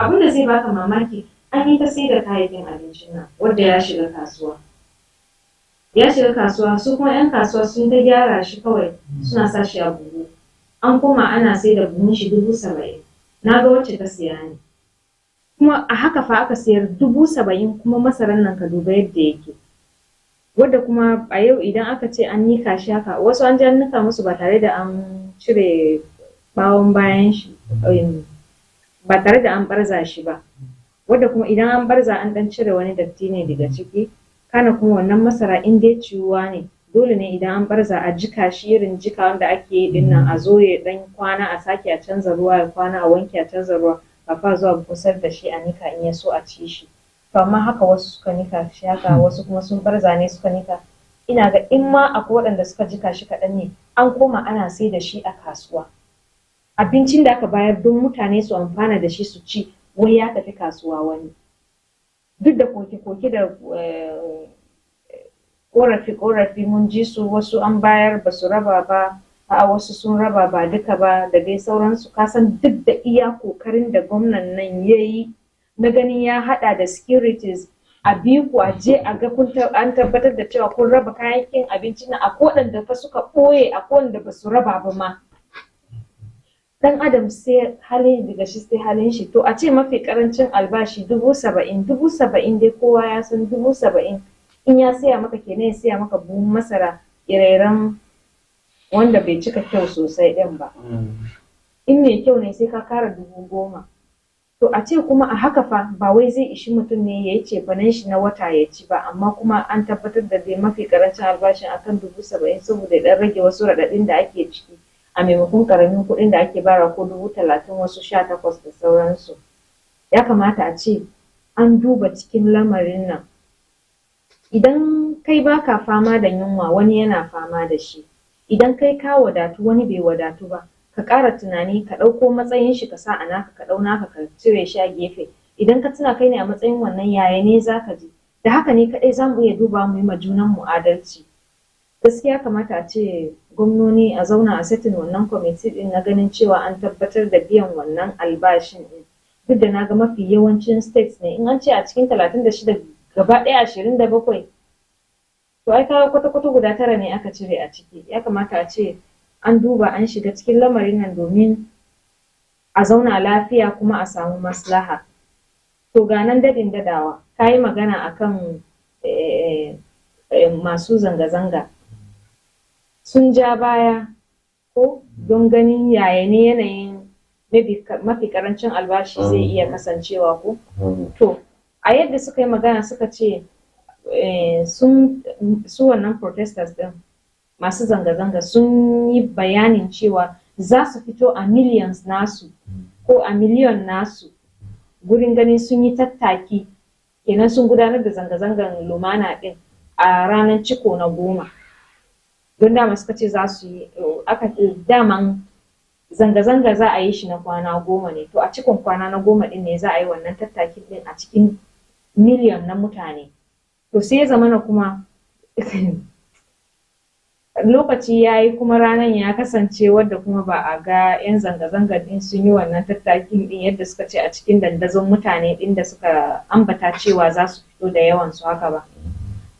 abin da zai baka mamaki an yi ta sai da kayayyakin abincin nan wanda ya shiga kasuwa. Ya shiga kasuwa su kuma 'yan kasuwa sun ta gyara shi kawai suna sa shi a buhu. An koma ana sai da buhun shi 70,000. Na ga wacce ta siya ne. Kuma a haka fa aka sayar 70,000 kuma masaran nan ka duba yadda yake. Wadda kuma a yau idan aka ce an nika shi haka wasu an ji an nika musu ba tare da an cire bawon bayan shi ba tare da an barza shi ba. Wadda kuma idan an barza an dan cire wani datti ne daga ciki. Kana kuma wannan masara in dai ciwuwa ne dole ne idan an barza a jika shi irin jika wanda ake yi din nan a zo ya dan kwana a sake a canza ruwa ya kwana a wanke a canza ruwa kafin zuwa busar da shi a nika in ya so a ci shi. To amma haka wasu suka nika shi haka wasu kuma sun barza ne suka nika. Ina ga in ma akwai waɗanda suka jika shi kaɗan ne an koma ana sai da shi a kasuwa. Abincin da aka bayar don mutane su amfana da shi su ci wai ya tafi kasuwa wani. Duk da koke-koke da ƙorafi mun ji su wasu an bayar ba su raba ba, a wasu sun raba ba duka ba da dai sauransu. Kasan duk da iya kokarin da gwamnan nan ya yi na ganin ya haɗa da securities a biyu ku a je a ga an tabbatar da cewa kun raba kayayyakin abinci na a waɗanda fa suka ɓoye a waɗanda ba su raba ba ma. Dan adam sai halin daga shi sai halin shi. To a ce mafi karancin albashi 70,000, 70,000 dai kowa ya san 70,000 in ya siya maka kenan ya siya maka buhun masara irairan wanda bai cika kyau sosai ɗin ba. In mai kyau ne sai ka kara 10,000. To a ce kuma a haka fa ba wai zai ishi mutum ne ya yi cefanen shi na wata ya ci ba amma kuma an tabbatar da dai mafi karancin albashin akan 70,000 saboda ya ɗan rage wasu raɗaɗin da ake ciki. A maimakon karamin kuɗin da ake bara ko 30,000 wasu 18 da sauransu. Ya kamata a ce an duba cikin lamarin nan. Idan kai baka fama da yunwa wani yana fama da shi. Idan kai ka wadatu wani bai wadatu ba. Ka ƙara tunani ka ɗauko matsayin shi ka sa a naka ka ɗau naka ka cire shi a gefe. Idan ka tuna kai ne a matsayin wannan yaya ne za ka ji. Da haka ne kaɗai za mu iya duba mu yi ma junanmu adalci. Gaskiya kamata a ce gwamnoni a zauna a setin wannan kwamiti din na ganin cewa an tabbatar da biyan wannan albashin din. Duk da na ga mafi yawancin states ne in an ce a cikin 36 gaba ɗaya 27 to ai kawo kwata-kwata guda 9 ne aka cire a ciki. Ya kamata a ce an duba an shiga cikin lamarin nan domin a zauna lafiya kuma a samu maslaha. To ga nan dadin dadawa ka yi magana akan masu zanga-zanga. Sun ja baya ko don ganin yaya ne yanayin mafi karancin albashi zai iya kasancewa ko? To, a yadda suka yi magana suka ce su wannan protesters din masu zanga-zanga sun yi bayanin cewa za su fito a millions nasu ko a miliyon nasu gurin ganin sun yi tattaki kenan sun gudanar da zanga-zangan lumana din a ranar ciko na 10. Don dama suka ce za su yi daman zanga-zanga za a yi shi na kwana 10 ne. To a cikin kwana na 10 din ne za a yi wannan tattakin din a cikin miliyon na mutane. To sai ya zamana kuma lokaci ya yi kuma ranar ya kasance wadda kuma ba a ga 'yan zanga-zanga din sun yi wannan tattakin din yadda suka ce a cikin dandazon mutane din da suka ambata cewa za su fito da yawan su haka ba.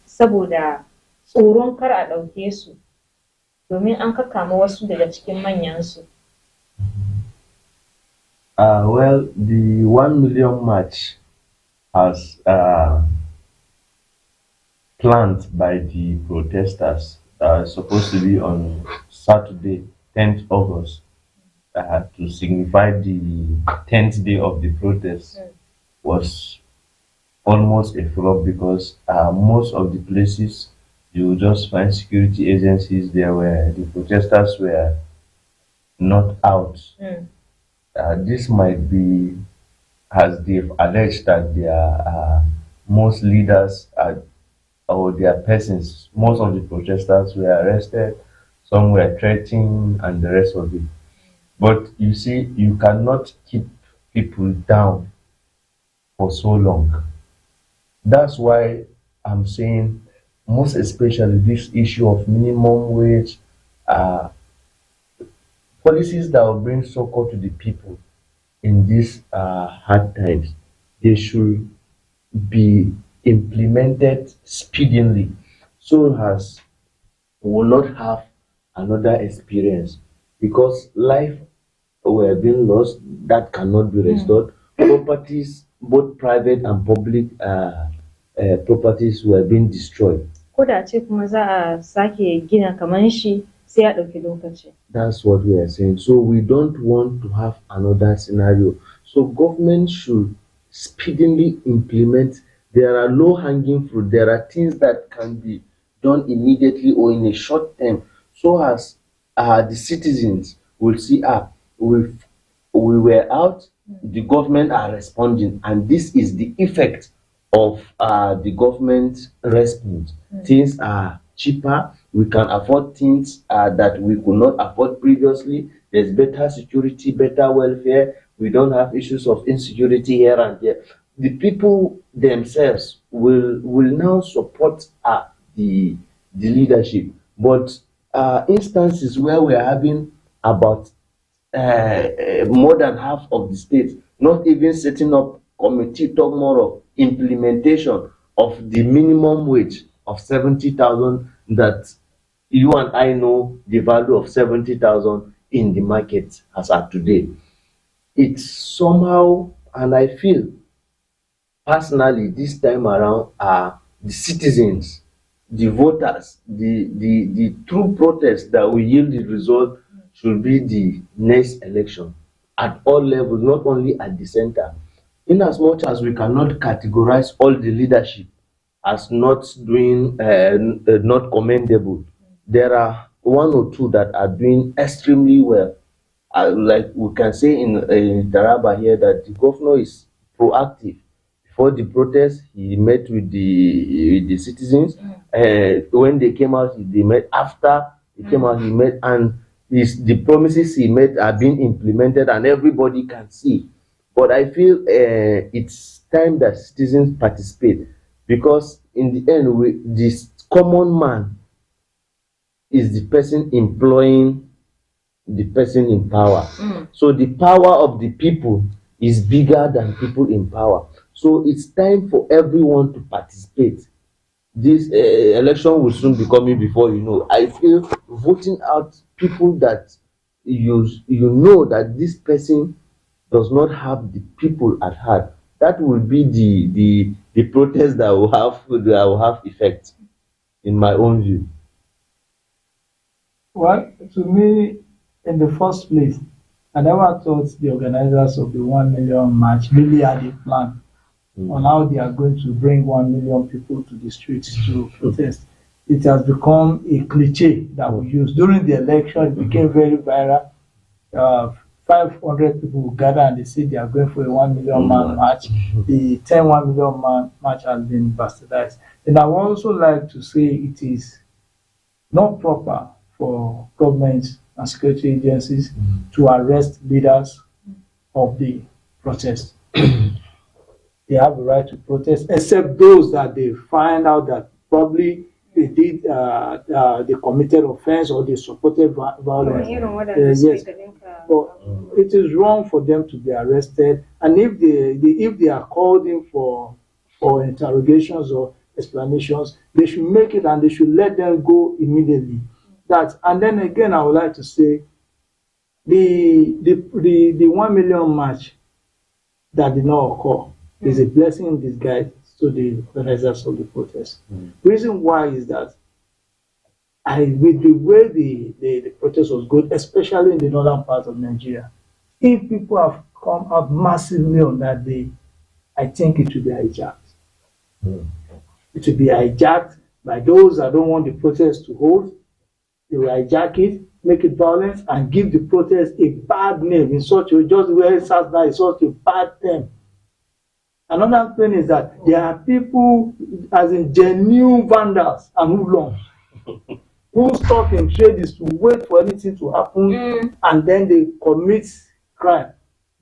Saboda tsoron kar a ɗauke su. Domin an kakkama wasu daga cikin manyansu. Well, the 1 million march has planned by the protesters supposed to be on Saturday, 10th August, to signify the 10th day of the protest was almost a flop because most of the places you will just find security agencies there where the protesters were not out. This might be, as they've alleged, that their most leaders or their persons, most of the protesters were arrested, some were threatened, and the rest of it. But you see, you cannot keep people down for so long. That's why I'm saying, most especially this issue of minimum wage, policies that will bring succor to the people in these hard times, they should be implemented speedily so as we will not have another experience, because life were being lost that cannot be restored. Properties, both private and public properties, were being destroyed. Ko da ce kuma za a sake gina kaman shi sai ya ɗauki lokaci. That's what we are saying. So we don't want to have another scenario. So government should speedily implement. There are low hanging fruit. There are things that can be done immediately or in a short term, so as the citizens will see, we were out, the government are responding, and this is the effect of the government response. Things are cheaper, we can afford things that we could not afford previously. There's better security, better welfare. We don't have issues of insecurity here and there. The people themselves will now support the leadership. But instances where we're having about more than half of the states not even setting up committee, talk more of implementation of the minimum wage of 70,000, that you and I know the value of 70,000 in the market as at today. It's somehow, and I feel personally this time around, the citizens, the voters, the true protest that will yield the result should be the next election at all levels, not only at the center. In as much as we cannot categorize all the leadership as not doing not commendable, there are one or two that are doing extremely well. Like we can say in Taraba here that the governor is proactive. Before the protest, he met with the citizens. When they came out, they met. After he came out, he met, and the promises he made are being implemented, and everybody can see. But I feel it's time that citizens participate, because in the end, this common man is the person employing the person in power. So the power of the people is bigger than people in power. So it's time for everyone to participate. This election will soon be coming before you know. I feel voting out people that you know that this person does not have the people at heart. That will be the protest that will have effect, in my own view. Well, to me, in the first place, I never thought the organizers of the 1 million march really had a plan on how they are going to bring 1 million people to the streets to protest. It has become a cliche that we use. During the election, it became very viral. 500 people will gather and they say they are going for a 1 million man march. The 1 million man march has been bastardized. And I would also like to say it is not proper for governments and security agencies to arrest leaders of the protest. They have the right to protest, except those that they find out that probably they committed offense or they supported violence. Yes, but it is wrong for them to be arrested, and if they are called in for interrogations or explanations, they should make it and they should let them go immediately. And then again, I would like to say the 1 million march that did not occur is a blessing in disguise to the organizers of the protest. Reason why is that with the way the protest was good, especially in the northern part of Nigeria, if people have come out massively on that day, I think it will be hijacked. It will be hijacked by those that don't want the protest to hold. They will hijack it, make it violent, and give the protest a bad name in such a just where it starts now, it's such a bad name. Another thing is that there are people, as in genuine vandals and hoodlums, who stop in trade is to wait for anything to happen and then they commit crime.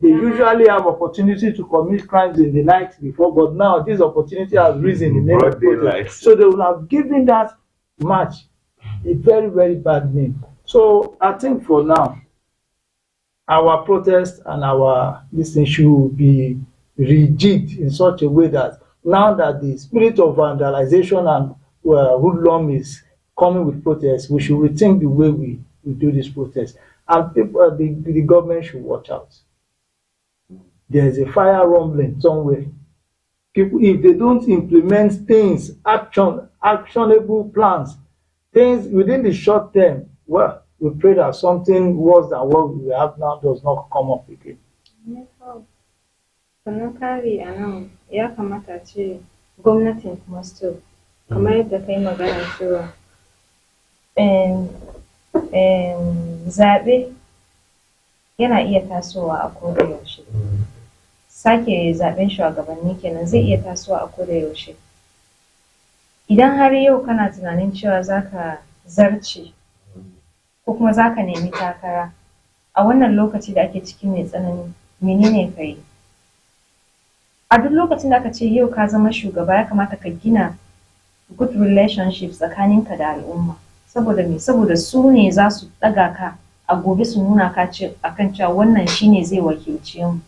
They usually have opportunity to commit crimes in the night before, but now this opportunity has risen in the name of protest. So they will have given that match a very, very bad name. So I think for now, our protest and our this thing should be rejigged in such a way that now that the spirit of vandalization and hoodlum is coming with protest, we should rethink the way we do this protest. And people, the government should watch out. There is a fire rumbling somewhere. People, if they don't implement things, actionable plans, things within the short term, well, we pray that something worse than what we have now does not come up again. Sannan kare a nan ya kamata ce gwamnatin kuma still kamar yadda kai magana cewa zaɓe yana iya tasowa a koda yaushe. Sake zaɓen shugabanni kenan zai iya tasowa a koda yaushe. Idan har yau kana tunanin cewa za ka zarce ko kuma za ka nemi takara a wannan lokaci da ake ciki mai tsanani, menene ka yi? A duk lokacin da aka ce yau ka zama shugaba ya kamata ka gina good relationship tsakaninka da al'umma. Saboda me? Saboda su ne za su ɗaga ka a gobe su nuna ka akan cewa wannan shine zai wakilce mu.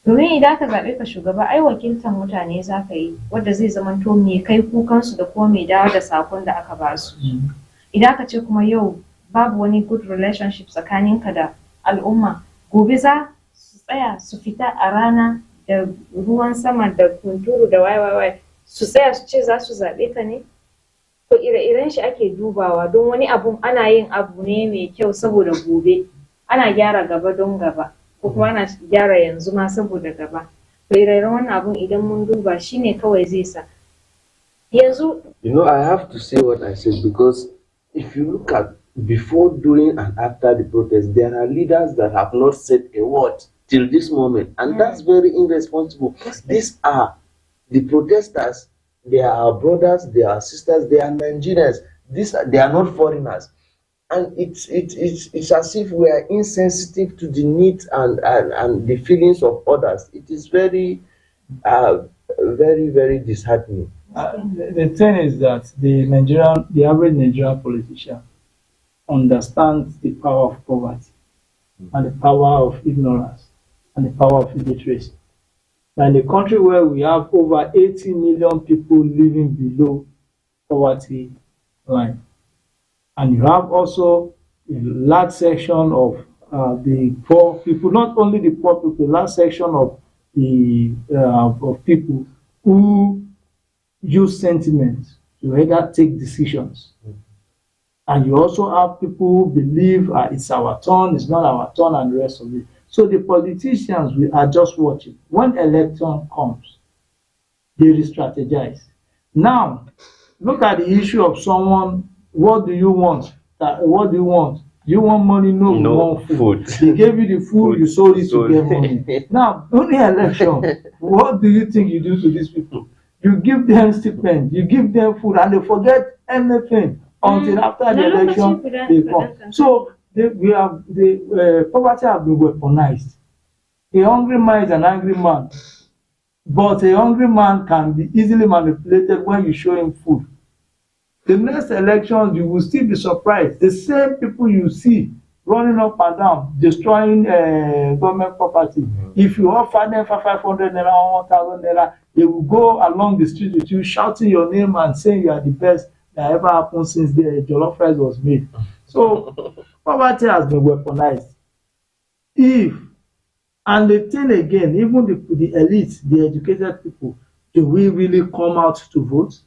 Domin idan ka zaɓe ka shugaba ai wakiltar mutane za ka yi wadda zai zamanto me kai kukansu da kuma me dawo da sakon da aka ba su. Idan ka ce kuma yau babu wani good relationship tsakaninka da al'umma, gobe za su tsaya su fita a rana da ruwan sama da kunturu da waye su tsaya su ce za su zaɓe ka ne? To ire-iren shi ake dubawa don wani abun ana yin abu ne mai kyau saboda gobe, ana gyara gaba don gaba ko kuma ana gyara yanzu ma saboda gaba. To ire-iren wannan abun idan mun duba shi ne kawai zai sa. Yanzu. You know, I have to say what I said because if you look at before, during, and after the protest, there are leaders that have not said a word till this moment, and that's very irresponsible. These are the protesters. They are our brothers, they are sisters, they are Nigerians. They are not foreigners, and it's as if we are insensitive to the needs and the feelings of others. It is very, very disheartening. The thing is that the average Nigerian politician understands the power of poverty and the power of ignorance and the power of illiteracy. In a country where we have over 80 million people living below poverty line, and you have also a large section of the poor people, not only the poor people, a large section of the of people who use sentiment to either take decisions. And you also have people who believe it's our turn, it's not our turn, and the rest of it. So the politicians, we are just watching. When election comes, they re-strategize. Now, look at the issue of someone, what do you want? What do you want? You want money? No, you want food. They gave you the food, you sold it to get money. Now, during election, what do you think you do to these people? You give them stipend, you give them food, and they forget anything until after the election they come. So the poverty have been weaponized. A hungry man is an angry man, but a hungry man can be easily manipulated when you show him food. The next election, you will still be surprised. The same people you see running up and down, destroying government property. If you offer them for 500 naira or 1,000 naira, they will go along the street with you, shouting your name and saying you are the best that ever happened since the jollof rice was made. So poverty has been weaponized. And the thing again, even the elite, the educated people, do we really come out to vote?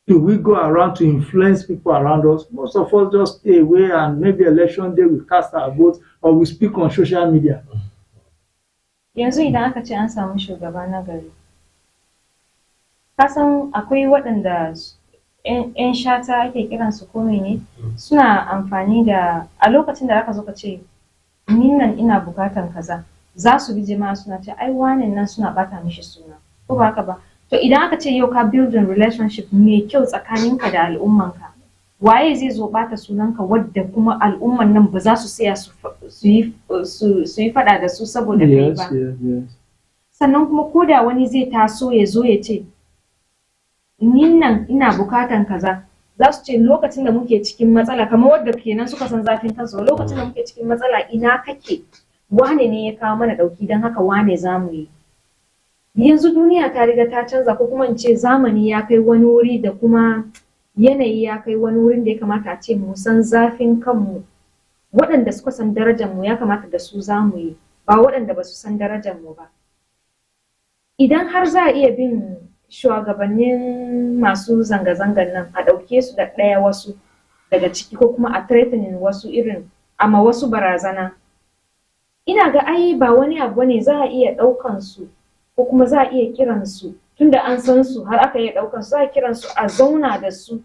Do we go around to influence people around us? Most of us just stay away, and maybe election day we cast our vote or we speak on social media. Yanzu idan aka ce an samu shugaba na gari, kasan akwai waɗanda 'yan shata ake kiransu ko ne suna amfani da a lokacin da aka zo ka ce ni nan ina bukatan kaza, za su bi jama'a suna ce ai wanin nan suna bata mishi suna ko ba haka ba. To idan aka ce yau ka building relationship mai kyau tsakaninka da al'ummanka, waye zai zo bata sunanka wadda kuma al'umman nan ba za su tsaya su yi fada da su saboda kai ba. Sannan kuma ko da wani zai taso ya zo ya ce ni nan ina bukatan kaza, za su ce lokacin da muke cikin matsala kamar wadda kenan suka san zafin kansu lokacin da muke cikin matsala ina kake wane ne ya kawo mana dauki don haka wane zamu yi. Yanzu duniya ta riga ta canza ko kuma in ce zamani ya kai wani wuri da kuma yanayi ya kai wani wurin da ya kamata a ce mu san zafin kanmu. Waɗanda suka san darajar mu ya kamata da su zamu yi ba waɗanda ba su san darajar mu ba. Idan har za a iya bin shugabannin masu zanga-zangan nan a ɗauke su da ɗaya wasu daga ciki ko kuma a threatening wasu irin amma wasu barazana, ina ga ai ba wani abu ne za a iya ɗaukan su ko kuma za a iya kiran su tunda an san su har aka iya ɗaukan su za a kiran su a zauna da su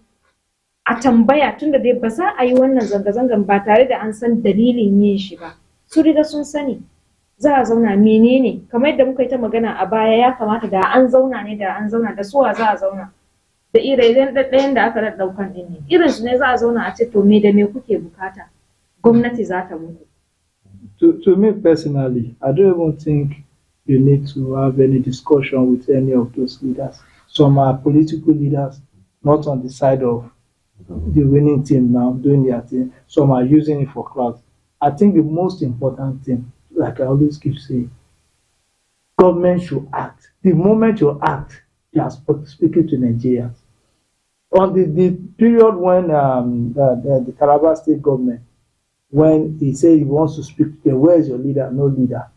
a tambaya tunda dai ba za a yi wannan zanga-zangan ba tare da an san dalilin yin shi ba. Su riga sun sani za a zauna menene kamar yadda muka yi ta magana a baya ya kamata da an zauna ne da an zauna da suwa za a zauna da irin ɗaɗɗayan da aka ɗaukan ɗin ne irin su ne za a zauna a ce to me da me kuke bukata gwamnati za ta muku. To me personally, I don't even think you need to have any discussion with any of those leaders. Some are political leaders, not on the side of the winning team now, doing their thing. Some are using it for clout. I think the most important thing, like I always keep saying, government should act. The moment you act, you are speaking to Nigerians. On the period when the Calabar state government, when he said he wants to speak to them, where is your leader? No leader.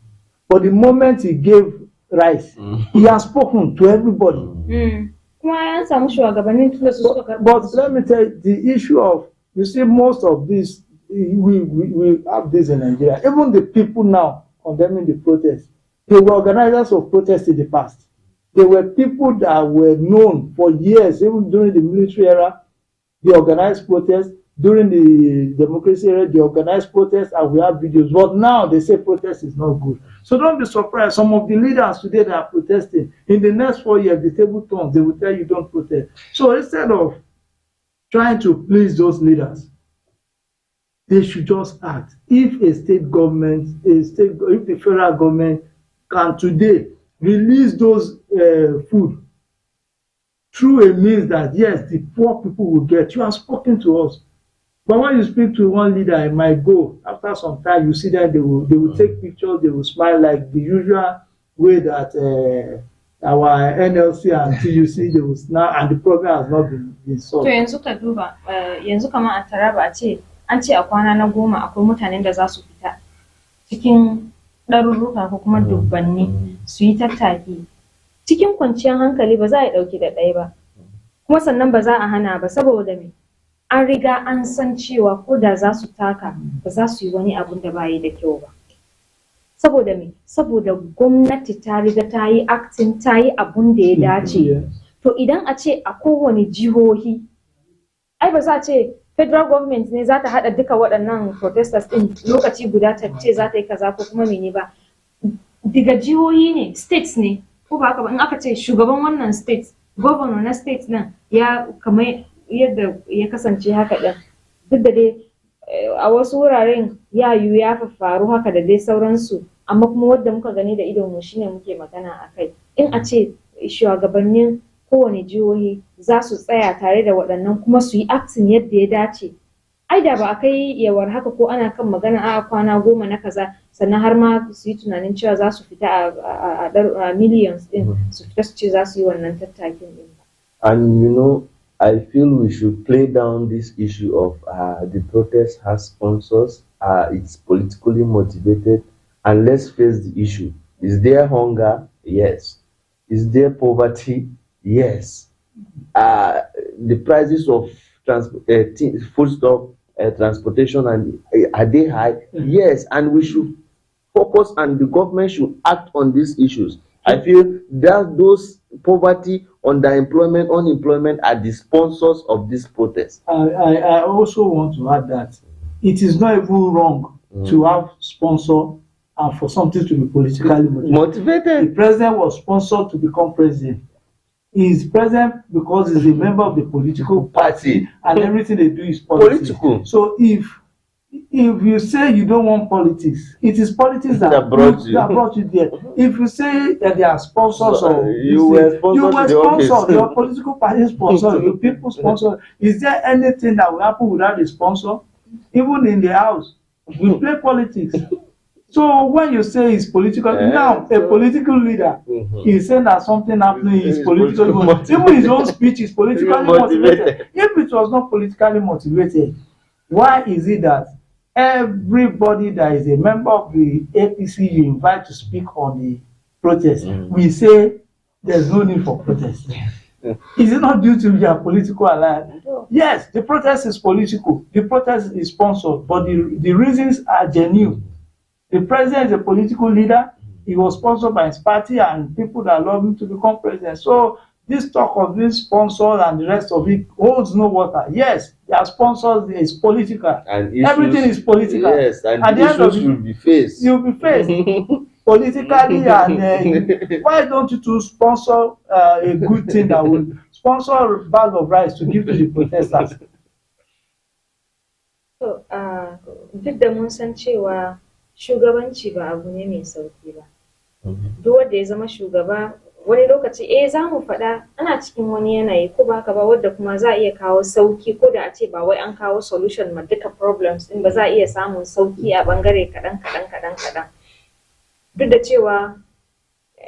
But the moment he gave rice, he has spoken to everybody. But let me tell you, the issue of, you see, most of this, we have this in Nigeria. Even the people now condemning the protest, they were organizers of protests in the past. They were people that were known for years, even during the military era, they organized protests. During the democracy era, they organized protests, and we have videos. But now they say protest is not good. So don't be surprised. Some of the leaders today that are protesting, in the next 4 years, the table turns, they will tell you don't protest. So instead of trying to please those leaders, they should just act. If a state government, if the federal government can today release those food through a means that, yes, the poor people will get, you have spoken to us. But when you speak to one leader, it might go. After some time, you see that they will take pictures, they will smile like the usual way that our NLC and TUC, they will smile, and the problem has not been solved. To yanzu ka duba, yanzu kamar a Taraba an ce a kwana na 10 akwai mutanen da za su fita cikin ɗarurruka ko kuma dubbanni su yi tattaki. Cikin kwanciyar hankali ba za a ɗauki da ɗaya ba. Kuma sannan ba za a hana ba saboda me? An riga an san cewa ko da za su taka ba za su yi wani abun da ba yi da kyau ba. Saboda me? Saboda gwamnati ta riga ta yi acting, ta yi abun da ya dace. To idan a ce a kowane jihohi, ai ba za a ce federal government ne za ta haɗa duka waɗannan protesters ɗin lokaci guda ta ce za ta yi kaza ko kuma mene ba. Daga jihohi ne, states ne, ko ba haka ba in aka ce shugaban wannan state, governor na state nan ya kamar yadda ya kasance haka ɗin. Duk da dai a wasu wuraren ya yiwu ya faru haka da dai sauransu, amma kuma wadda muka gani da idonmu shine muke magana a kai. In a ce shugabannin kowane jihohi za su tsaya tare da waɗannan kuma su yi acting yadda ya dace, ai da ba a kai yawar haka ko ana kan magana a kwana 10 na kaza sannan har ma su yi tunanin cewa za su fita a millions din su fita su ce za su yi wannan tattakin din. And you know, I feel we should play down this issue of the protest has sponsors, it's politically motivated, and let's face the issue. Is there hunger? Yes. Is there poverty? Yes. The prices of foodstuff, transportation, and are they high? Yes. And we should focus, and the government should act on these issues. I feel that those poverty, underemployment, unemployment are the sponsors of this protest. I also want to add that it is not even wrong to have sponsor and for something to be politically motivated. The president was sponsored to become president. He is president because he's a member of the political party, and everything they do is political. So if if you say you don't want politics, it is politics that brought you there. If you say that they are sponsors So, of you were sponsored, your political party sponsor, the people sponsor. Is there anything that will happen without a sponsor? Even in the house, we play politics. So when you say it's political, now a political leader is saying that something happening is politically motivated. Even his own speech is politically motivated. If it was not politically motivated, why is it that everybody that is a member of the APC you invite to speak on the protest, we say there's no need for protest? Is it not due to their political alliance? Yes, the protest is political. The protest is sponsored, but the reasons are genuine. The president is a political leader. He was sponsored by his party and people that love him to become president. So this talk of this sponsors and the rest of it holds no water. Yes, their sponsors is political. And issues, everything is political. Yes, and at the issues will be faced. You'll be faced politically. And why don't you to sponsor a good thing that will sponsor a bag of rice to give to the protesters? So, duk da mun san cewa shugabanci ba abu ne mai sauki ba. Duk wanda ya zama shugaba wani lokaci za mu faɗa ana cikin wani yanayi ko ba haka ba wadda kuma za a iya kawo sauki ko da a ce ba wai an kawo solution ma duka problems din ba za a iya samun sauki a bangare kaɗan. Duk da cewa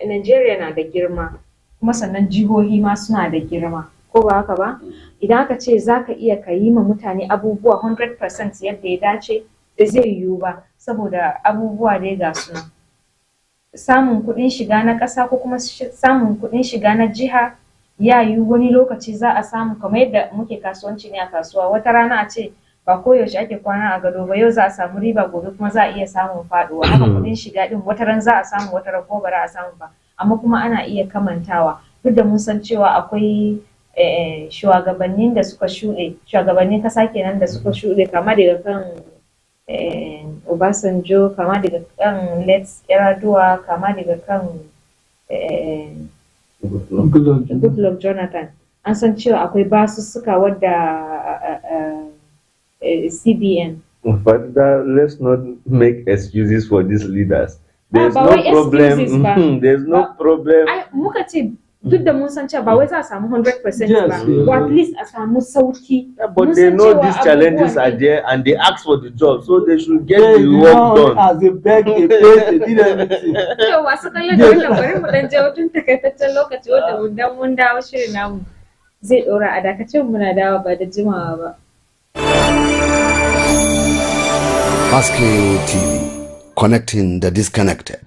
Najeriya na da girma kuma sannan jihohi ma suna da girma ko ba haka ba, idan aka ce za ka iya ka yi ma mutane abubuwa 100% yadda ya dace da zai yiwu ba saboda abubuwa dai ga su nan. Samun kuɗin shiga na ƙasa ko kuma samun kuɗin shiga na jiha ya yiwu wani lokaci za a samu kamar yadda muke kasuwanci ne a kasuwa wata rana a ce ba koyaushe ake kwana a gado ba, yau za a samu riba gobe kuma za a iya samun faɗuwa. Haka kuɗin shiga ɗin wata ran za a samu wata ran ko ba za a samu ba, amma kuma ana iya kamantawa duk da mun san cewa akwai shugabannin da suka shuɗe, shugabannin ƙasa kenan da suka shuɗe kama daga kan Obasanjo, kama daga kan Let's Yar'adua, kama daga kan Goodluck Jonathan. An san cewa akwai basussuka wadda CBN. But let's not make excuses for these leaders. There's no problem. There's no problem. Muka ce duk da mun san cewa ba wai za a samu 100% ba, or at least a samu sauki. But they know these challenges are there and they ask for the job, so they should get the work done. As they beg, they pay, they did everything. Yau wasu kallon da wannan bari mu dan je hutun takaitaccen lokaci wanda mun dawo shirin namu zai ɗora a dakacin muna dawo ba da jimawa ba. Haske TV, connecting the disconnected.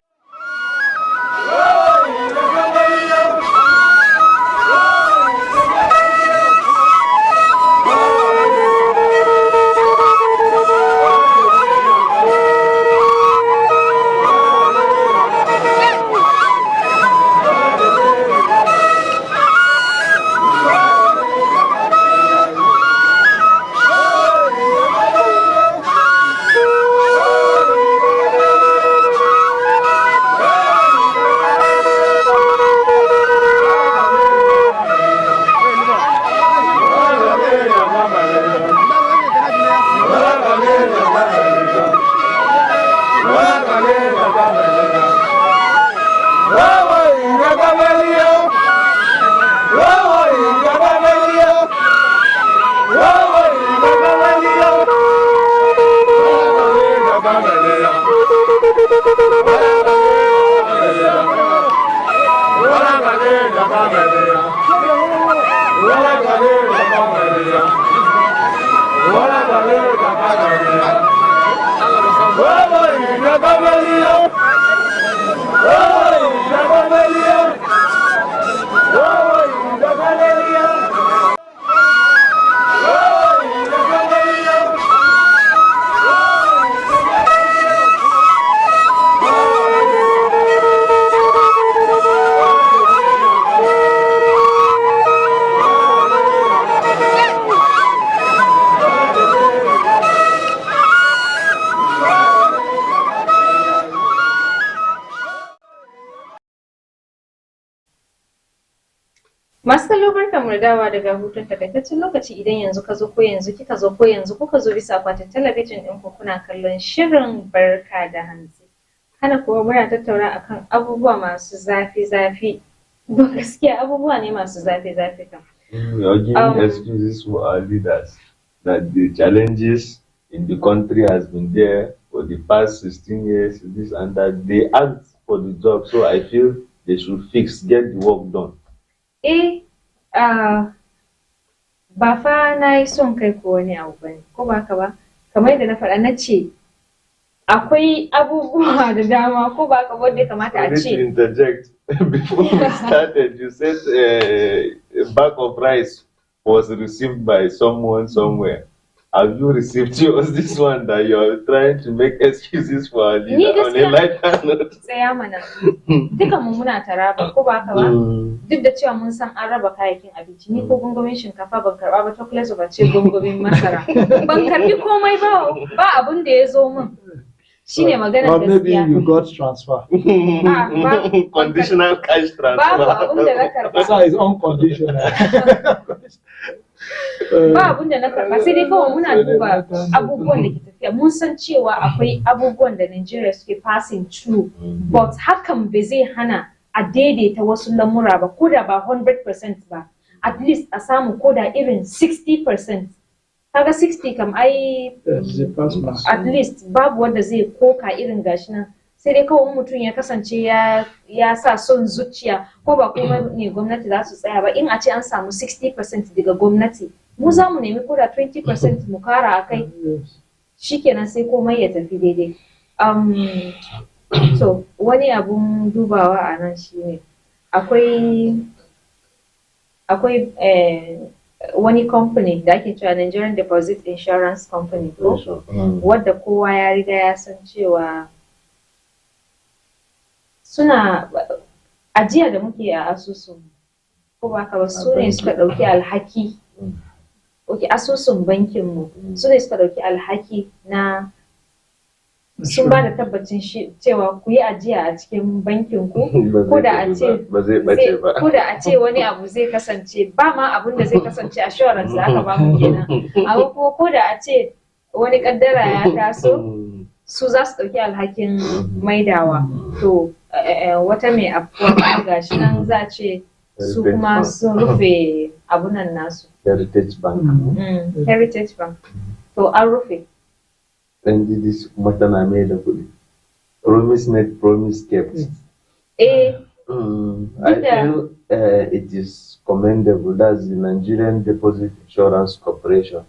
Masu kallo barkan mu dawa daga hutun takaitaccen lokaci idan yanzu ka zo ko yanzu kika zo ko yanzu kuka zo bisa akwatin talabijin ɗin ku kuna kallon shirin barka da hantsi. Hana kuwa muna tattauna akan abubuwa masu zafi-zafi. Gaskiya abubuwa ne masu zafi-zafi kam. You're giving excuses for our leaders that the challenges in the country has been there for the past 16 years, this and that. They asked for the job, so I feel they should get the work done. Ba fa na yi son kai ko wani abu bane, ko ba ka ba? Kamar yadda na faɗa na ce, akwai abubuwa da dama ko ba ka wanda ya kamata a ce. To interject, before we started, you said a bag of rice was received by someone somewhere. Have you received yours? This one that you're trying to make excuses for our leader on a lighter note. Tsaya mana. Dukan mu muna taraba ko ba ka ba? Duk da cewa mun san an raba kayayyakin abinci, ni ko gungumin shinkafa ban karba ba, chocolate ba ce gungumin masara. Ban karbi komai ba abun da ya zo min. Shine maganar gaskiya. Maybe you got transfer. Conditional cash transfer. Babu abun da na karba. So it's unconditional. Ba abun da na karba, sai dai kawai muna duba abubuwan da ke tafiya. Mun san cewa akwai abubuwan da Nigeria suke passing through, but hakan bai zai hana a daidaita wasu lamura ba, ko da ba 100% ba. At least a samu ko da irin 60%. Kaga 60 kam ai at least babu wanda zai koka irin gashi nan, sai dai kawai mutum ya kasance ya sa son zuciya, ko ba komai ne gwamnati za su tsaya ba. In a ce an samu 60% daga gwamnati, mu za mu nemi ko da 20% mu kara a kai, shikenan sai komai ya tafi daidai. So wani abun dubawa a nan shine akwai wani company da ake cewa Nigerian Deposit Insurance Company ko wadda kowa ya riga ya san cewa suna ajiya da muke a asusun, ko ba ka ba, su ne suka ɗauki alhaki. Asusun bankinmu su ne suka ɗauki alhaki na sun ba da tabbacin cewa ku yi ajiya a cikin bankin ku, ko da a ce wani abu zai kasance, ba ma abun da zai kasance assurance da aka ba mu kenan. Amma kuma ko da a ce wani kaddara ya taso, su za su ɗauki alhakin maidawa. To wata mai afuwa gashi nan za ce su kuma sun rufe abunan nasu. Heritage Bank. Heritage Bank. To an rufe. Then this kuma tana mai da kuɗi. Promise made, promise kept. I feel it is commendable. That's the Nigerian Deposit Insurance Corporation.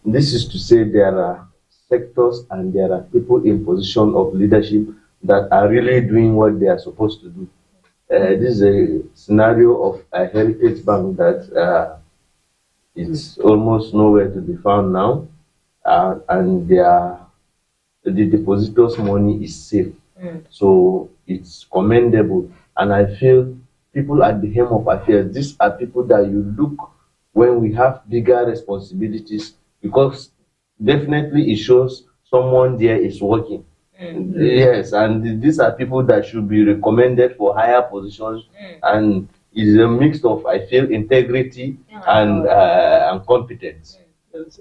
This is to say there are sectors and there are people in position of leadership that are really doing what they are supposed to do. This is a scenario of a heritage bank that is almost nowhere to be found now. And the depositors' money is safe. So it's commendable. And I feel people at the helm of affairs, these are people that you look when we have bigger responsibilities, because definitely it shows someone there is working. Yes, and these are people that should be recommended for higher positions, and it's a mix of, I feel, integrity and competence.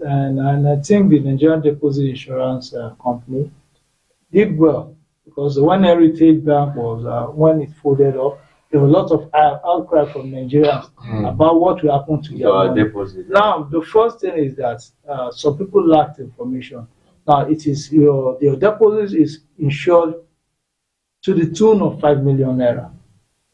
And I think the Nigerian Deposit Insurance Company did well, because when Heritage Bank was, when it folded up, there was a lot of outcry from Nigerians about what will happen to their deposit. Now, the first thing is that some people lacked information. Now, it is your deposit is insured to the tune of 5 million naira.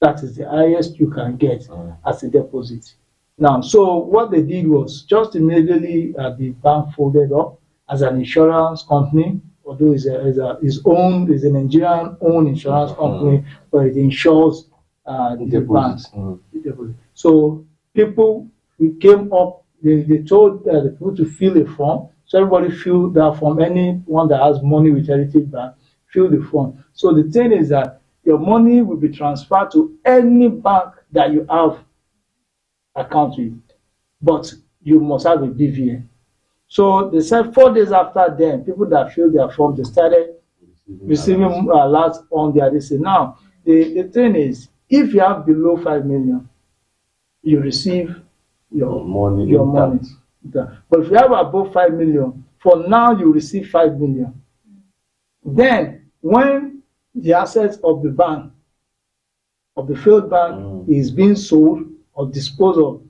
That is the highest you can get as a deposit. Now, so what they did was just immediately the bank folded up as an insurance company, although it's a Nigerian owned insurance company, but it insures the banks. So people came up, they told the people to fill a form. So everybody fill that form. Anyone that has money with Heritage Bank, fill the form. So the thing is that your money will be transferred to any bank that you have account with, but you must have a BVN. So they said 4 days after then, people that filled their form, they started receiving alerts on there. They say now the thing is, if you have below 5 million, you receive your Money your money. intact. But if you have above 5 million, for now you receive 5 million. Then when the assets of the bank, of the failed bank, is being sold or disposed of,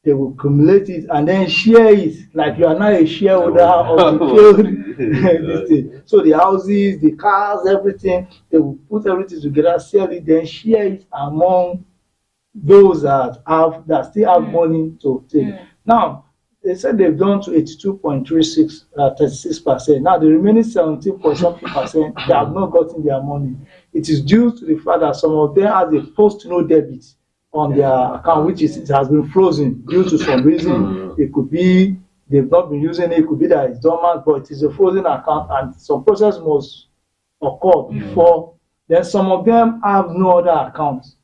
they will accumulate it and then share it, like you are now a shareholder of the failed this thing. So the houses, the cars, everything, they will put everything together, sell it, then share it among those that still have money to take. Now, they said they've done to 82.36, 36%. Now, the remaining 17.something%, they have not gotten their money. It is due to the fact that some of them have a post-no debit on their account, which it has been frozen due to some reason. It could be they've not been using it, it could be that it's dormant, but it is a frozen account, and some process must occur before. Then some of them have no other accounts.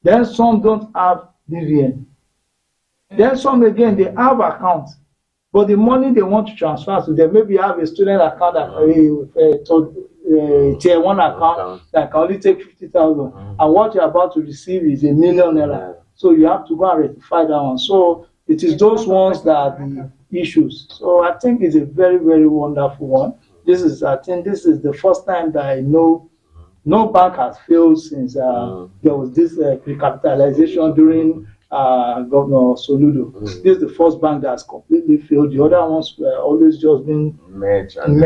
Then some don't have BVN. Then some again, they have accounts, but the money they want to transfer to them, maybe have a student account that tier 1 account that can only take 50,000, and what you're about to receive is $1 million. So you have to go and rectify that one. So it is those ones that are the issues. So I think it's a very, very wonderful one. I think this is the first time that I know no bank has failed since there was this recapitalization during Governor Soludo. This is the first bank that has completely failed. The other ones were always just being merged and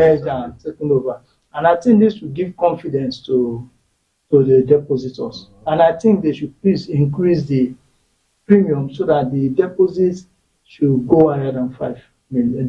taken over. And I think this will give confidence to the depositors. And I think they should please increase the premium so that the deposits should go higher than 5 million.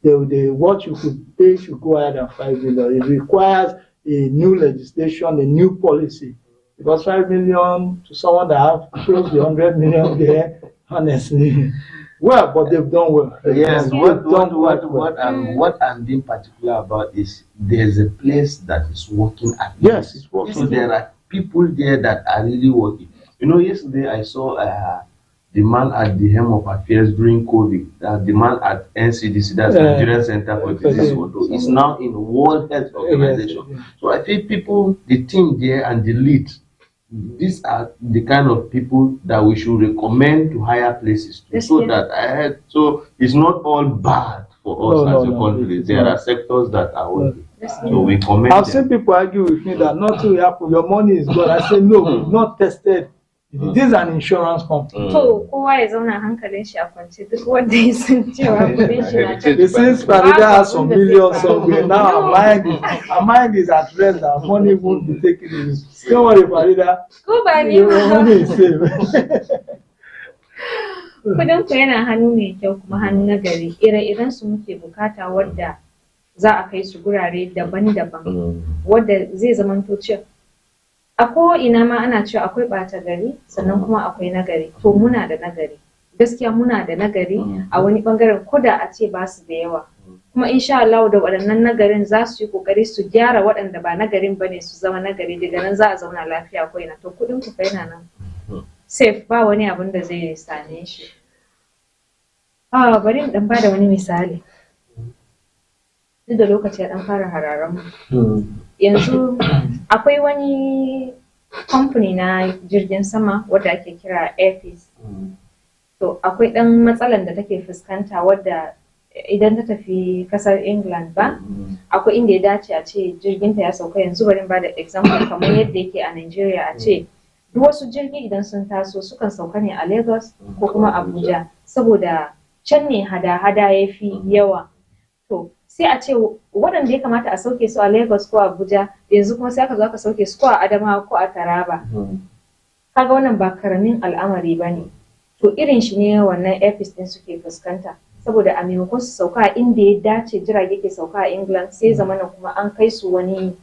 The what you could pay should go higher than 5 million. It requires a new legislation, a new policy. Because 5 million to someone that have close to 100 million there, honestly. Well, but they've done well. Yes, what I'm being particular about is there's a place that is working at Yes, it's working. So there are people there that are really working. You know, yesterday I saw the man at the helm of affairs during COVID, the man at NCDC, that's Nigerian Center for Disease Control, is now in World Health Organization. So I think people, the team there and the lead, these are the kind of people that we should recommend to higher places to, so it's not all bad for us as a country. There are sectors that are working. So we commend I've seen people argue with me that nothing will happen, your money is gone. I say no, we've not tested. This is an insurance company. To kowa ya zauna hankalin shi a kwance, duk wanda ya san cewa kudin shi na can. Since Farida has some millions somewhere, now our mind is at rest, our money won't be taken in. Don't worry, Farida. Ko ba ni Your money is safe. Kudin ku yana hannu mai kyau kuma hannu na gari. Ire-iren su muke bukata wadda za a kai su gurare daban-daban. Wadda zai zamanto cewa a ko'ina ma ana cewa akwai ɓata gari sannan kuma akwai nagari. To muna da nagari. Gaskiya muna da nagari a wani ɓangaren ko da a ce ba su da yawa. Kuma insha Allah da waɗannan nagarin za su yi ƙoƙari su gyara waɗanda ba nagarin ba ne su zama nagari, daga nan za a zauna lafiya ko ina. To kuɗin ku kai na nan. Safe, ba wani abin da zai same shi. Bari in ɗan bada wani misali. Duk da lokaci ya ɗan fara hararen mu. Yanzu akwai wani kamfani na jirgin sama wadda ake kira Airpeace. To akwai ɗan matsalan da take fuskanta wadda idan ta tafi kasar England ba, akwai inda ya dace a ce jirginta ya sauka. Yanzu bari ba da example kamar yadda yake a Nigeria, a ce duk wasu jirgi idan sun taso sukan sauka ne a Lagos ko kuma Abuja, saboda can ne hada-hada ya fi yawa. To sai a ce waɗanda ya kamata a sauke su a Lagos ko Abuja, yanzu kuma sai aka zo aka sauke su ko a Adamawa ko a Taraba. Kaga wannan ba karamin al'amari ba ne. To irin shi ne wannan Airpeace din suke fuskanta, saboda a maimakon su sauka a inda ya dace jirage ke sauka a England, sai zamana kuma an kai su wani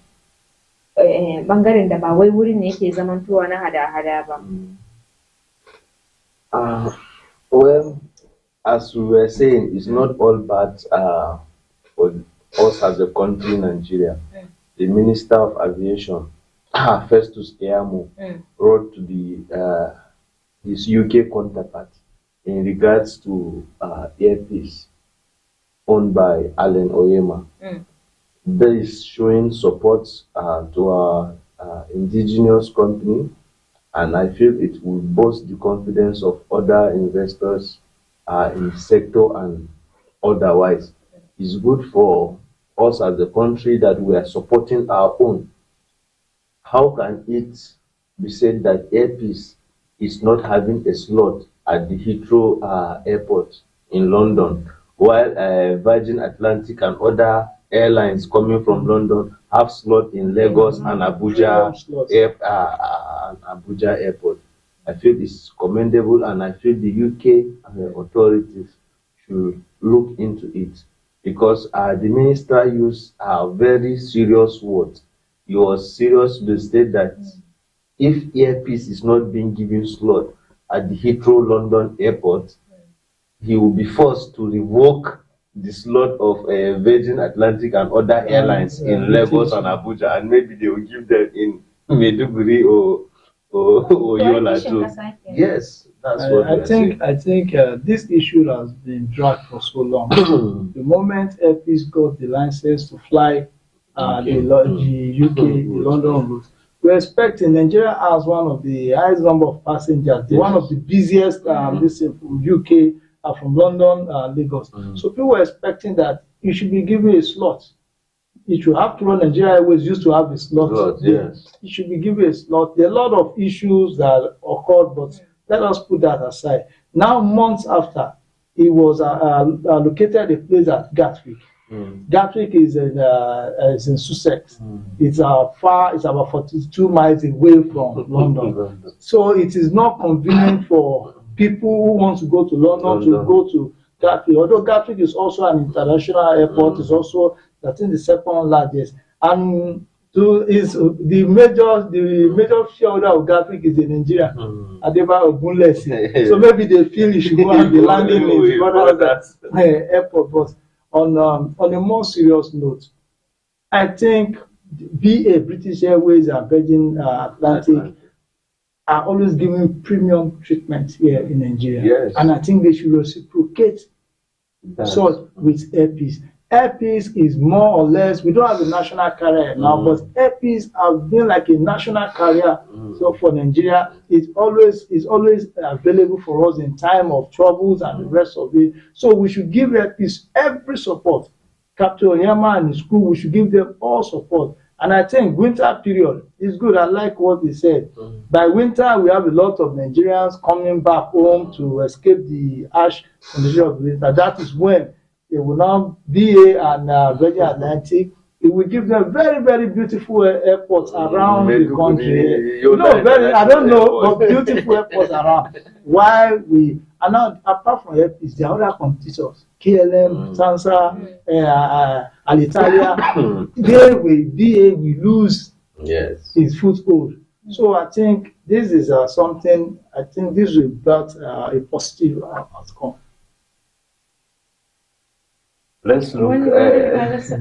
bangaren da ba wai wurin ne yake zamantowa na hada-hada ba. Well, as we were saying, it's not all bad for us as a country, Nigeria. The Minister of Aviation, Festus Keyamo, wrote to his UK counterpart in regards to Airpeace owned by Alan Oyema. This is showing support to our indigenous company and I feel it will boost the confidence of other investors in the sector and otherwise. It's good for us as a country that we are supporting our own. How can it be said that Airpeace is not having a slot at the Heathrow airport in London, while Virgin Atlantic and other airlines coming from London have slot in Lagos and Abuja airport? I feel it's commendable, and I feel the UK authorities should look into it, because the minister used very serious words. He was serious to state that if Airpeace is not being given slot at the Heathrow London airport, he will be forced to revoke the slot of Virgin Atlantic and other airlines in Lagos and Abuja, and maybe they will give them in Maiduguri or Yola too. Yes, that's what I think this issue has been dragged for so long. The moment Airpeace got the license to fly the UK, the London route, we're expecting Nigeria has one of the highest number of passengers, one of the busiest this from UK, from London, Lagos. So people were expecting that you should be given a slot. It should have to run. Nigeria Airways used to have a slot. Yes. It should be given a slot. There are a lot of issues that occurred, but let us put that aside. Now, months after, he was located a place at Gatwick. Gatwick is in Sussex. It's far. It's about 42 miles away from London. So it is not convenient for people who want to go to London to go to Gatwick. Although Gatwick is also an international airport, it's also, I think, the second largest. And the major shareholder of Gatwick is in Nigeria, Adeba Ogunlesi. So maybe they feel you should go and be landing in the airport. But on a more serious note, I think BA, British Airways, and Virgin Atlantic are always giving premium treatment here in Nigeria. Yes. And I think they should reciprocate so with Airpeace. Airpeace is more or less, we don't have a national carrier now, but Airpeace has been like a national carrier. So for Nigeria, it's always available for us in time of troubles and the rest of it. So we should give Airpeace every support. Captain Onyema and his crew, we should give them all support. And I think winter period is good. I like what he said. By winter, we have a lot of Nigerians coming back home to escape the harsh condition of winter. That is when they will now BA and Virgin Atlantic. It will give them very, very beautiful airports around the country. I don't know, but beautiful airports around. While we are now, apart from Airpeace, there are other competitors. KLM, Sansa, Alitalia, BA will lose its foothold. So I think this is something, I think this will bring a positive outcome. Let's look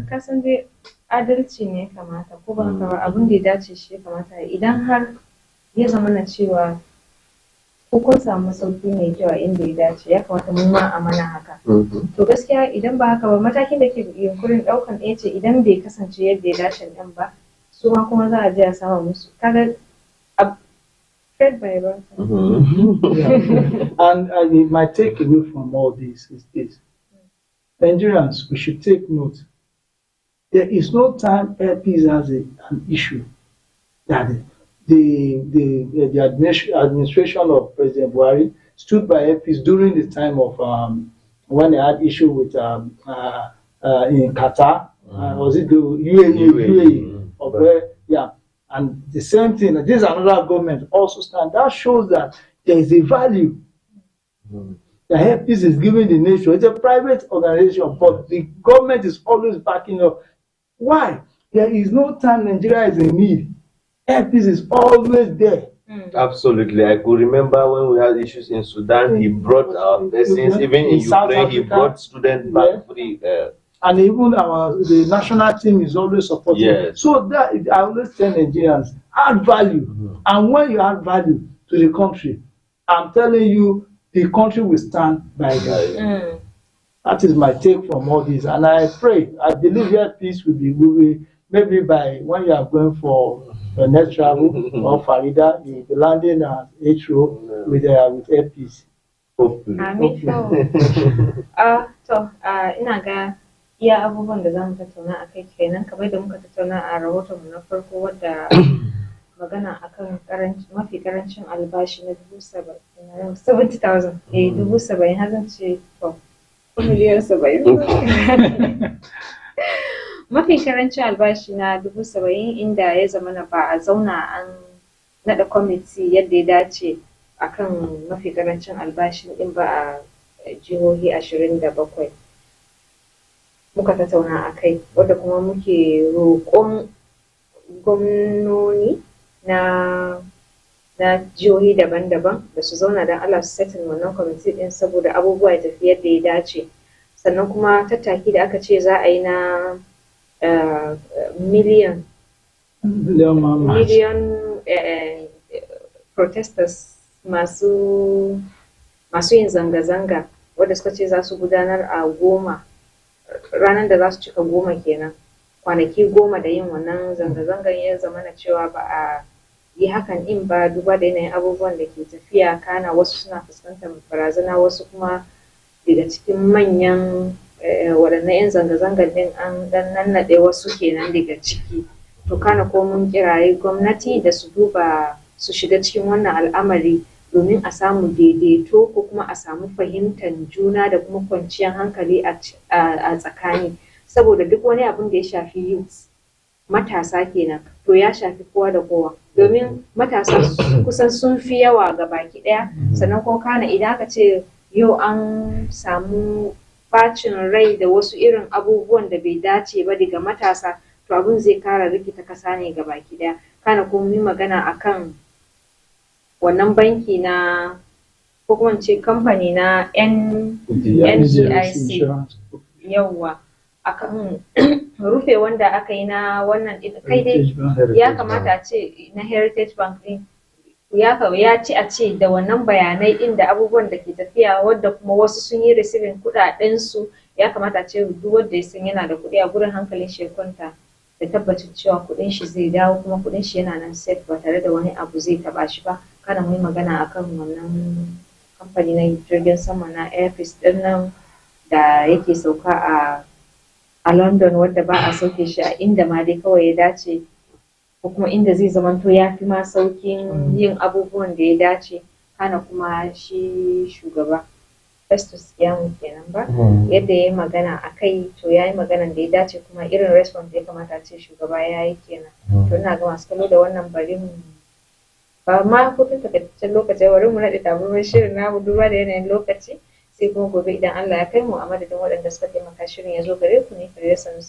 kasan dai adalci ne kamata ko ba haka ba, abin da ya dace shi kamata idan har ya zama na cewa ko kun samu sauki mai kyau a inda ya dace, ya kamata mu ma a mana haka. To gaskiya idan ba haka ba, matakin da ke yunkurin daukan ɗaya ce idan bai kasance yadda ya dace ɗin ba, su ma kuma za a je a sama musu. Kaga fed by right. And my takeaway from all this is this. Nigerians, we should take note. There is no time Airpeace has an issue that the administration of President Buhari stood by Airpeace during the time of when they had issue with in Qatar. Was it the UAE? Yeah. And the same thing. This another government also stand. That shows that there is a value. The Airpeace is giving the nation. It's a private organization, but the government is always backing up. Why? There is no time Nigeria is in need. Airpeace is always there. Absolutely. I could remember when we had issues in Sudan, he brought our persons, even in Ukraine, he brought students back free. And even the national team is always supporting. Yes. So that I always tell Nigerians, add value. And when you add value to the country, I'm telling you, the country will stand by you. That is my take from all this. And I pray, I believe Airpeace will be maybe by when you are going for your next travel or Farida, you'll be landing at Heathrow with airpiece. Hopefully. Amin. Ina ga iya abubuwan da za mu tattauna a kai kenan kamar da muka tattauna a rahotonmu na farko wadda magana akan mafi karancin albashi na 70,000 70,000 har zan ce to miliyan 70 mafi karancin albashi na 70,000 inda ya zama na ba a zauna an naɗa kwamiti yadda ya dace akan mafi karancin albashin din ba a jihohi 27 muka tattauna a kai wadda kuma muke roƙon gwamnoni na jihohi daban-daban da su zauna don Allah su setin wannan kwamiti din saboda abubuwa ya tafi yadda ya dace sannan kuma tattaki da aka ce za a yi na miliyan protesters masu yin zanga-zanga wadda suka ce za su gudanar a 10 ranar da za su cika 10 kenan kwanaki 10 da yin wannan zanga-zangan ya zama na cewa ba a yi hakan in ba duba da yanayin abubuwan da ke tafiya kana wasu suna fuskantar barazana wasu kuma daga cikin manyan waɗannan 'yan zanga-zangar din an dan nannaɗe wasu kenan daga ciki to kana ko mun kiraye gwamnati da su duba su shiga cikin wannan al'amari domin a samu daidaito ko kuma a samu fahimtar juna da kuma kwanciyar hankali a tsakani saboda duk wani abin da ya shafi youth matasa kenan to ya shafi kowa da kowa domin matasa kusan sun fi yawa ga baki ɗaya sannan ko kana idan aka ce yau an samu bacin rai da wasu irin abubuwan da bai dace ba daga matasa to abin zai kara rikita kasa ne ga baki ɗaya kana kuma yi magana akan wannan banki na ko kuma ce kamfani na NGIC yawwa akan rufe wanda aka yi na wannan kai dai ya kamata a ce na Heritage Bank din ya ci a ce da wannan bayanai din da abubuwan da ke tafiya wadda kuma wasu sun yi receiving kudaden su ya kamata a ce duk wanda ya san yana da kuɗi a gurin hankalin shi kwanta da tabbacin cewa kuɗin shi zai dawo kuma kuɗin shi yana nan safe ba tare da wani abu zai taba shi ba kada mu yi magana akan wannan kamfani na jirgin sama na Airpeace din nan da yake sauka a London wadda ba a sauke shi a inda ma dai kawai ya dace ko kuma inda zai zamanto ya fi ma saukin yin abubuwan da ya dace kana kuma shi shugaba Festus Keyamo kenan ba yadda ya yi magana a kai to ya yi maganan da ya dace kuma irin response da ya kamata ce shugaba ya yi kenan to ina ga masu kallo da wannan bari mu ba ma hutun takaitaccen lokaci bari mu naɗe tabarmar shirin namu duba da yanayin lokaci sai kuma gobe idan Allah ya kai mu a madadin waɗanda suka taimaka shirin ya zo gare ku ne Farida Sanusi